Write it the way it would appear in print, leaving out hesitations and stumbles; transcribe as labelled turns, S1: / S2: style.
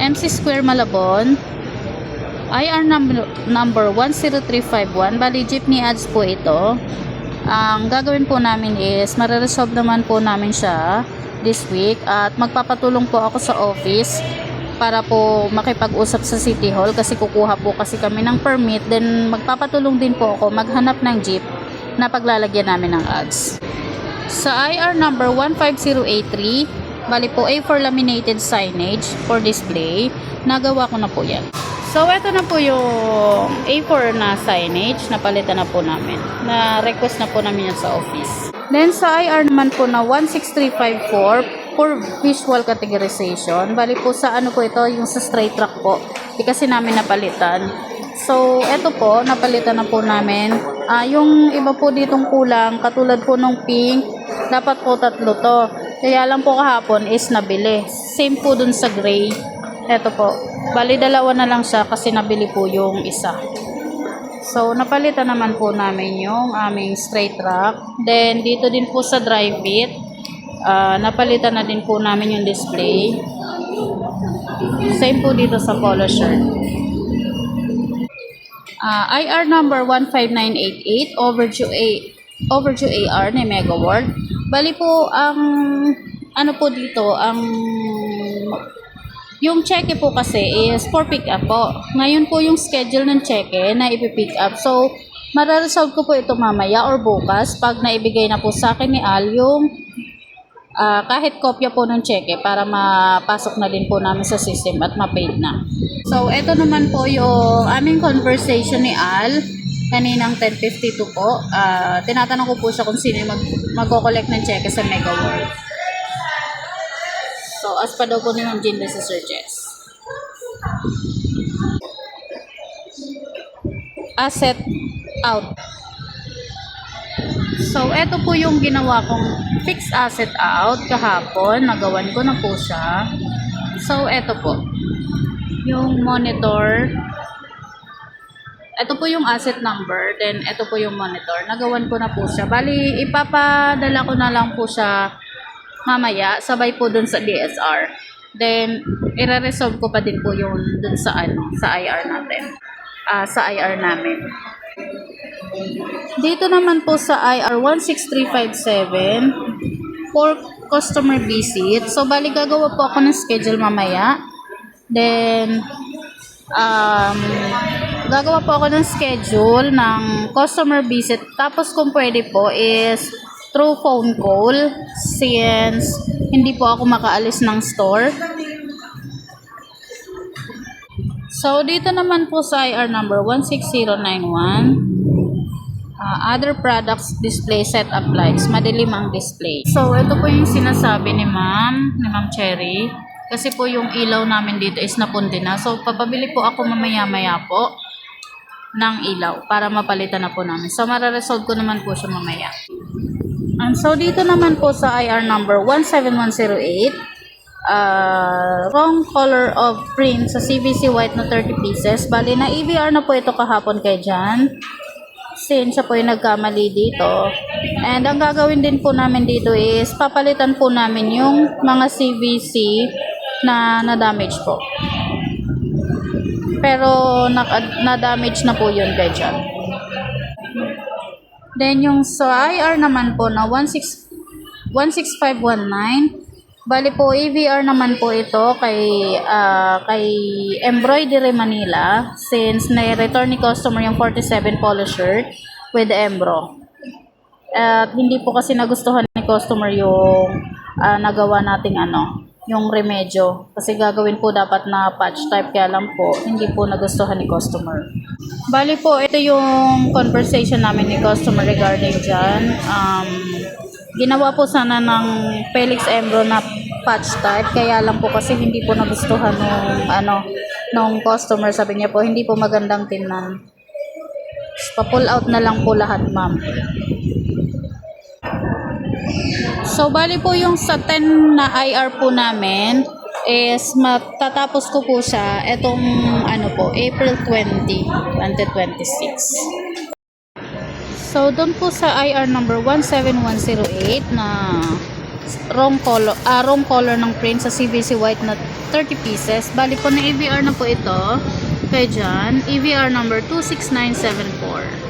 S1: MC Square Malabon, IR number 10351. Bali jeepney ads po ito. Ang gagawin po namin is mareresolve naman po namin siya this week at magpapatulong po ako sa office para po makipag-usap sa City Hall kasi kukuha po kasi kami ng permit, then magpapatulong din po ako maghanap ng jeep na paglalagyan namin ng ads. Sa IR number 15083, bali po A4 laminated signage for display, nagawa ko na po yan. So, ito na po yung A4 na signage, napalitan na po namin. Na-request na po namin yan sa office. Then, sa IR naman po na 16354 for visual categorization. Bali po sa ano po ito, yung sa straight track po. Di kasi namin napalitan. So, ito po, napalitan na po namin. Yung iba po ditong kulang, katulad po nung pink, dapat po 3 to. Kaya lang po kahapon is nabili. Same po dun sa gray. Ito po. Bali, 2 na lang siya kasi nabili po yung isa. So, napalitan naman po namin yung aming straight rack. Then, dito din po sa dry fit, napalitan na din po namin yung display. Same po dito sa polo shirt. IR number 15988, overdue AR ni Mega World. Bali po, ang ano po dito, yung cheque po kasi is for pick up po. Ngayon po yung schedule ng cheque na ipipick up. So, mararesolve ko po ito mamaya or bukas pag naibigay na po sa akin ni Al yung kahit kopya po ng cheque para mapasok na din po namin sa system at ma-paid na. So, ito naman po yung aming conversation ni Al kaninang 10:52 po. Tinatanong ko po siya kung sino yung mag-collect ng cheque sa Mega World. So, as pa daw po ni Ma'am Jean si Sir Jess. Asset out. So, eto po yung ginawa kong fixed asset out kahapon. Nagawan ko na po siya. So, eto po. Yung monitor. Ito po yung asset number. Then, ito po yung monitor. Nagawan ko na po siya. Bali, ipapadala ko na lang po siya mamaya, sabay po dun sa DSR. Then, i-resolve ko pa din po yung dun sa sa IR natin. Sa IR namin. Dito naman po sa IR 16357 for customer visit. So, bali gagawa po ako ng schedule mamaya. Then, gagawa po ako ng schedule ng customer visit. Tapos, kung pwede po is through phone call since hindi po ako makaalis ng store. So, dito naman po sa IR number 16091, other products display setup lights. Madilim ang display. So, ito po yung sinasabi ni Ma'am Cherry. Kasi po yung ilaw namin dito is napunti na. So, papabili po ako mamaya-maya po ng ilaw para mapalitan na po namin. So, mararesolve ko naman po siya mamaya. So, dito naman po sa IR number 17108, wrong color of print sa CVC white na 30 pieces. Bali, na EVR na po ito kahapon kay Jan. Since siya po yung nagkamali dito. And ang gagawin din po namin dito is papalitan po namin yung mga CVC na na-damage po. Pero na-damage na po yun kay Jan. Then, yung sa IR naman po na 16519, bali po, AVR naman po ito kay Embroidery Manila since na-return ni customer yung 47 polo shirt with Embro. At hindi po kasi nagustuhan ni customer yung nagawa nating yung remedyo. Kasi gagawin po dapat na patch type, kaya lang po, hindi po nagustuhan ni customer. Bali po, ito yung conversation namin ni customer regarding dyan. Ginawa po sana ng Felix Embro na patch type, kaya lang po kasi hindi po nagustuhan nung customer. Sabi niya po, hindi po magandang tingnan. Pa-pull out na lang po lahat, ma'am. So, bali po yung sa 10 na IR po namin is matatapos ko po siya etong April 20, 2026. So, doon po sa IR number 17108 na wrong color ng print sa CBC white na 30 pieces. Bali po na AVR na po ito. Kaya dyan, AVR number 26974.